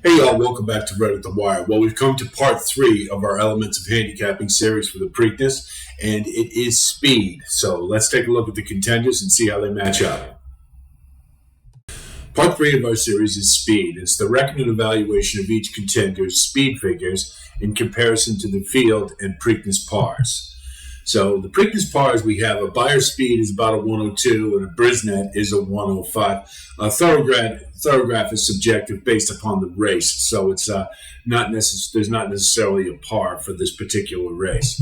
Hey y'all, welcome back to Red at the Wire. Well, we've come to part 3 of our Elements of Handicapping series for the Preakness, and it is speed. So let's take a look at the contenders and see how they match up. Part 3 of our series is speed. It's the record and evaluation of each contender's speed figures in comparison to the field and Preakness pars. So the Preakness pars, we have a buyer speed is about a 102 and a brisnet is a 105. Thoroughgraph is subjective based upon the race, so it's there's not necessarily a par for this particular race.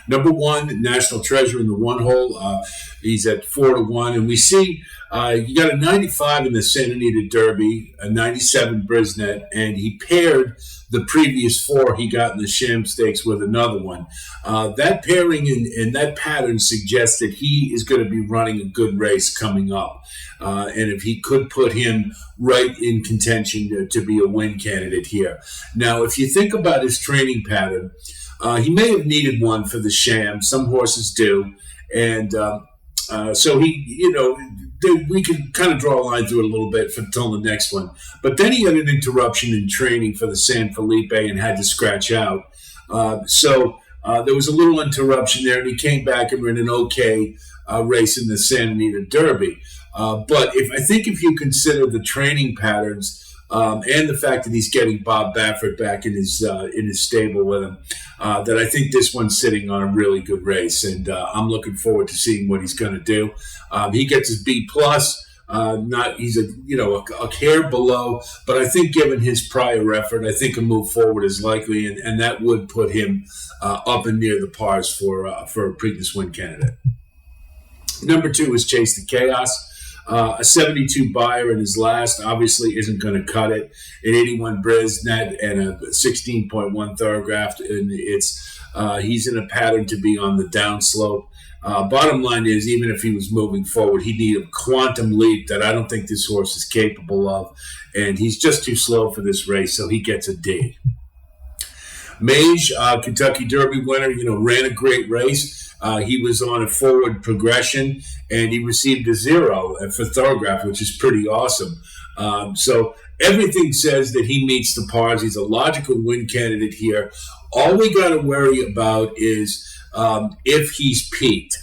Number 1, National Treasure in the one hole. He's at 4-1, and we see you got a 95 in the Santa Anita Derby, a 97 brisnet, and he paired the previous 4 he got in the Sham Stakes with another one. That pairing and that pattern suggests that he is going to be running a good race coming up. And if he could put him right in contention to be a win candidate here. Now, if you think about his training pattern, he may have needed one for the Sham. Some horses do. And so we can kind of draw a line through it a little bit until the next one. But then he had an interruption in training for the San Felipe and had to scratch out. So there was a little interruption there, and he came back and ran an okay race in the Santa Anita Derby. But if you consider the training patterns and the fact that he's getting Bob Baffert back in his stable with him, that I think this one's sitting on a really good race, and I'm looking forward to seeing what he's going to do. He gets his B plus. He's a hair below, but I think given his prior effort, I think a move forward is likely, and that would put him up and near the pars for a Preakness win candidate. Number 2 is Chase the Chaos. A 72 buyer in his last obviously isn't going to cut it. An 81 brisnet and a 16.1 thoroughgraph, and he's in a pattern to be on the downslope. Bottom line is, even if he was moving forward, he'd need a quantum leap that I don't think this horse is capable of, and he's just too slow for this race, so he gets a D. Mage, Kentucky Derby winner, ran a great race. He was on a forward progression, and he received a 0 for thoroughgraph, which is pretty awesome. So everything says that he meets the pars. He's a logical win candidate here. All we got to worry about is if he's peaked.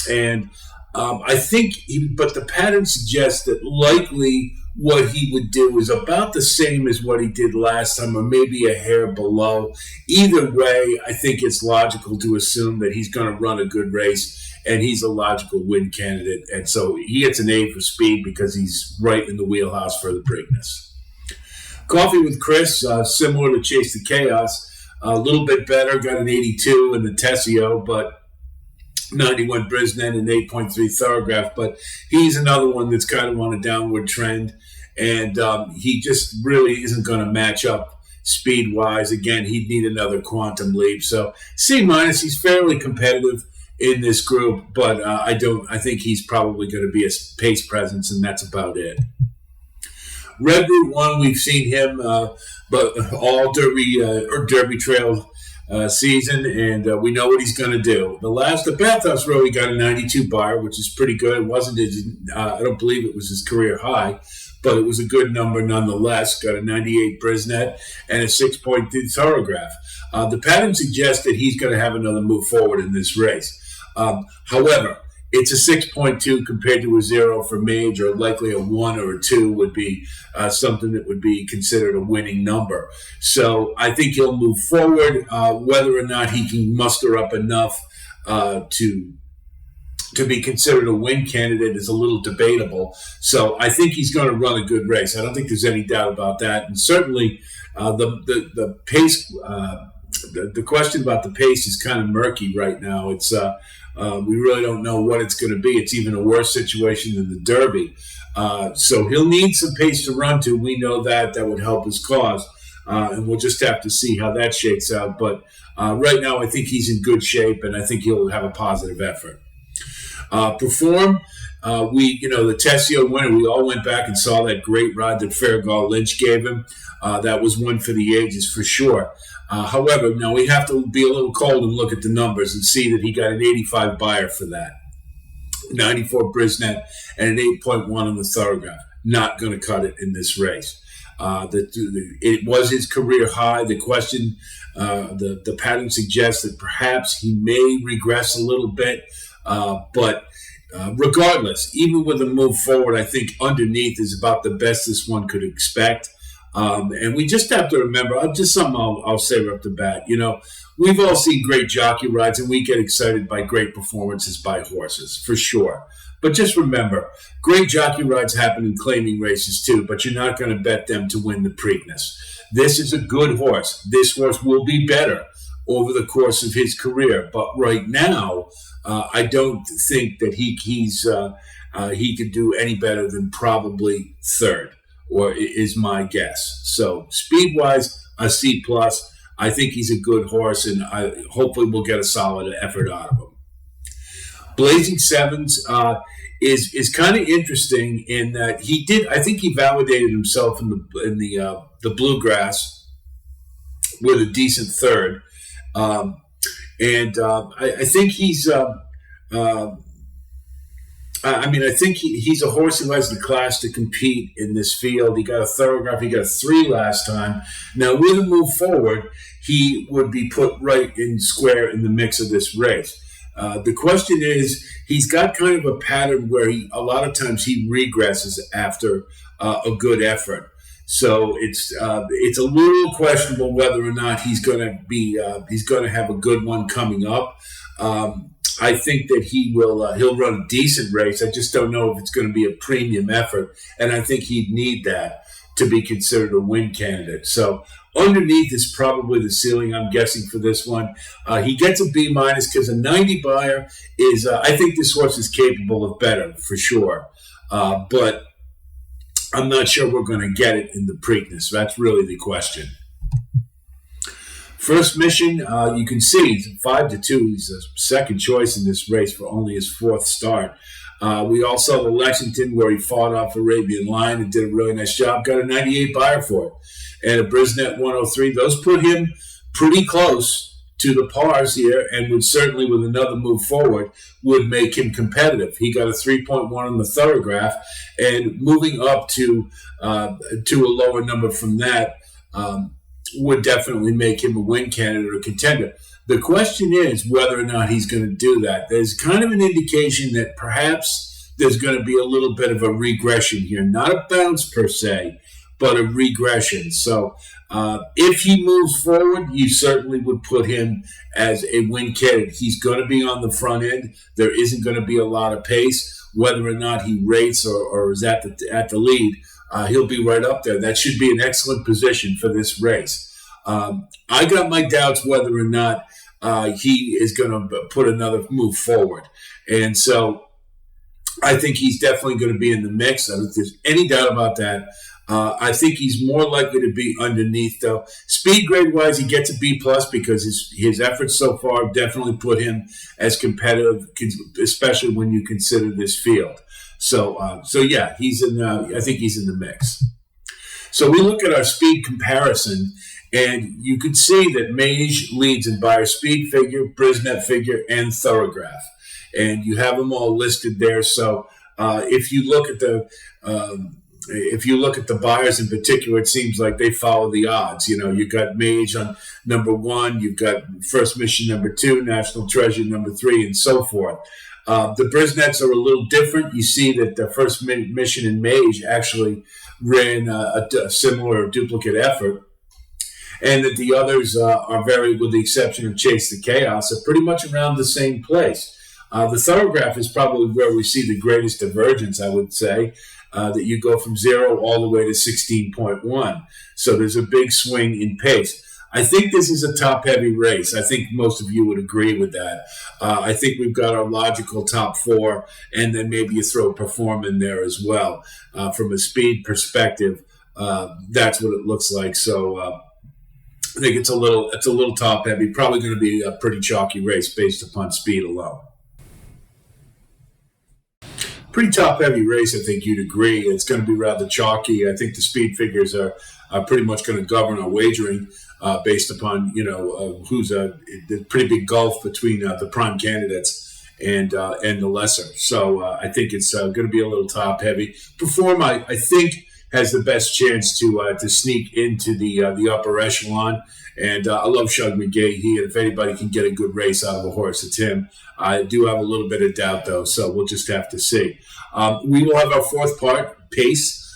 And I think, but the pattern suggests that likely what he would do is about the same as what he did last time, or maybe a hair below. Either way, I think it's logical to assume that he's going to run a good race, and he's a logical win candidate. And so he gets an A for speed because he's right in the wheelhouse for the Preakness. COFFEEWITHCHRIS, similar to Chase the Chaos, a little bit better, got an 82 in the Tessio, but 91 brisnet and 8.3 thoroughgraph, but he's another one that's kind of on a downward trend, and he just really isn't going to match up speed-wise. Again, he'd need another quantum leap. So C-, he's fairly competitive in this group, but I think he's probably going to be a pace presence, and that's about it. Red Route 1, we've seen him, but all Derby Trail season, and we know what he's going to do. The Bathhouse Row, he got a 92 buyer, which is pretty good. It wasn't I don't believe it was his career high, but it was a good number nonetheless. Got a 98 brisnet and a 6.2 thoroughgraph. The pattern suggests that he's going to have another move forward in this race. However, it's a 6.2 compared to a 0 for Mage, or likely a 1 or a 2 would be something that would be considered a winning number. So I think he'll move forward. Whether or not he can muster up enough to be considered a win candidate is a little debatable. So I think he's going to run a good race. I don't think there's any doubt about that. And certainly the pace, the question about the pace is kind of murky right now. It's we really don't know what it's going to be. It's even a worse situation than the Derby. So he'll need some pace to run to. We know that would help his cause. And we'll just have to see how that shakes out. But right now, I think he's in good shape, and I think he'll have a positive effort. Perform. The Tessio winner, we all went back and saw that great ride that Farragut Lynch gave him. That was one for the ages for sure. However, now we have to be a little cold and look at the numbers and see that he got an 85 buyer for that. 94 brisnet and an 8.1 on the thoroughgraph. Not going to cut it in this race. It was his career high. The question, the pattern suggests that perhaps he may regress a little bit, but regardless, even with a move forward, I think underneath is about the best this one could expect. And we just have to remember, just something I'll say right off the bat, we've all seen great jockey rides and we get excited by great performances by horses, for sure. But just remember, great jockey rides happen in claiming races too, but you're not going to bet them to win the Preakness. This is a good horse. This horse will be better over the course of his career. But right now, I don't think that he could do any better than probably third, or is my guess. So speed-wise, a C+. I think he's a good horse, and hopefully we'll get a solid effort out of him. Blazing Sevens is kind of interesting in that I think he validated himself in the Bluegrass with a decent third. I think he's I think he's a horse who has the class to compete in this field. He got a Thoroughgraph. He got a 3 last time. Now, with a move forward, he would be put right in square in the mix of this race. The question is, he's got kind of a pattern where a lot of times he regresses after a good effort. So it's a little questionable whether or not he's going to have a good one coming up. I think that he'll run a decent race. I just don't know if it's going to be a premium effort, and I think he'd need that to be considered a win candidate. So underneath is probably the ceiling, I'm guessing, for this one. He gets a B- because a 90 buyer is, I think this horse is capable of better, for sure. But I'm not sure we're going to get it in the Preakness. That's really the question. First Mission, you can see 5-2. He's a second choice in this race for only his 4th start. We all saw the Lexington where he fought off Arabian Lion and did a really nice job. Got a 98 buyer for it. And a Brisnet 103. Those put him pretty close to the pars here, and would certainly, with another move forward, would make him competitive. He got a 3.1 on the Thoroughgraph, and moving up to a lower number from that would definitely make him a win candidate or contender. The question is whether or not he's going to do that. There's kind of an indication that perhaps there's going to be a little bit of a regression here. Not a bounce per se, but a regression. So if he moves forward, you certainly would put him as a win candidate. He's going to be on the front end. There isn't going to be a lot of pace. Whether or not he rates or is at the lead, he'll be right up there. That should be an excellent position for this race. I got my doubts whether or not he is going to put another move forward. And so I think he's definitely going to be in the mix. I don't think there's any doubt about that. I think he's more likely to be underneath, though. Speed grade-wise, he gets a B+ because his efforts so far definitely put him as competitive, especially when you consider this field. So yeah, I think he's in the mix. So we look at our speed comparison, and you can see that Mage leads in buyer speed figure, Brisnet figure, and Thoroughgraph. And you have them all listed there. So if you look at the buyers in particular, it seems like they follow the odds. You've got Mage on number 1, you've got First Mission number 2, National Treasure number 3, and so forth. The Brisnets are a little different. You see that the First Mission and Mage actually ran a similar duplicate effort, and that the others are very, with the exception of Chase the Chaos, are pretty much around the same place. The Thoroughgraph is probably where we see the greatest divergence, I would say, that you go from 0 all the way to 16.1. So there's a big swing in pace. I think this is a top-heavy race. I think most of you would agree with that. I think we've got our logical top 4, and then maybe you throw Perform in there as well. From a speed perspective, that's what it looks like. So I think it's a little top-heavy. Probably going to be a pretty chalky race based upon speed alone. Pretty top-heavy race, I think you'd agree. It's going to be rather chalky. I think the speed figures are pretty much going to govern our wagering based upon, who's the pretty big gulf between the prime candidates and the lesser. So I think it's going to be a little top-heavy. Perform, I think, has the best chance to sneak into the upper echelon. And I love Shug McGee. If anybody can get a good race out of a horse, it's him. I do have a little bit of doubt, though, so we'll just have to see. We will have our fourth part, Pace,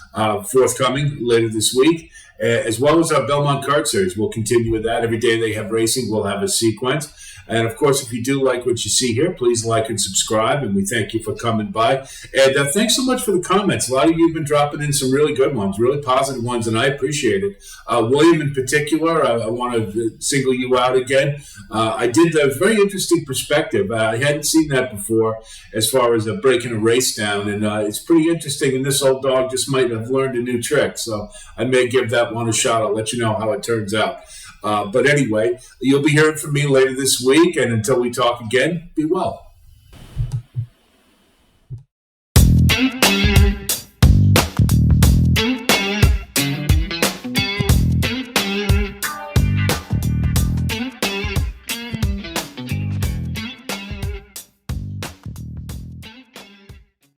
forthcoming later this week, as well as our Belmont Kart Series. We'll continue with that. Every day they have racing, we'll have a sequence. And, of course, if you do like what you see here, please like and subscribe, and we thank you for coming by. And thanks so much for the comments. A lot of you have been dropping in some really good ones, really positive ones, and I appreciate it. William in particular, I want to single you out again. I did a very interesting perspective. I hadn't seen that before as far as breaking a race down, and it's pretty interesting, and this old dog just might have learned a new trick, so I may give that one a shot. I'll let you know how it turns out. But anyway, you'll be hearing from me later this week, and until we talk again, be well.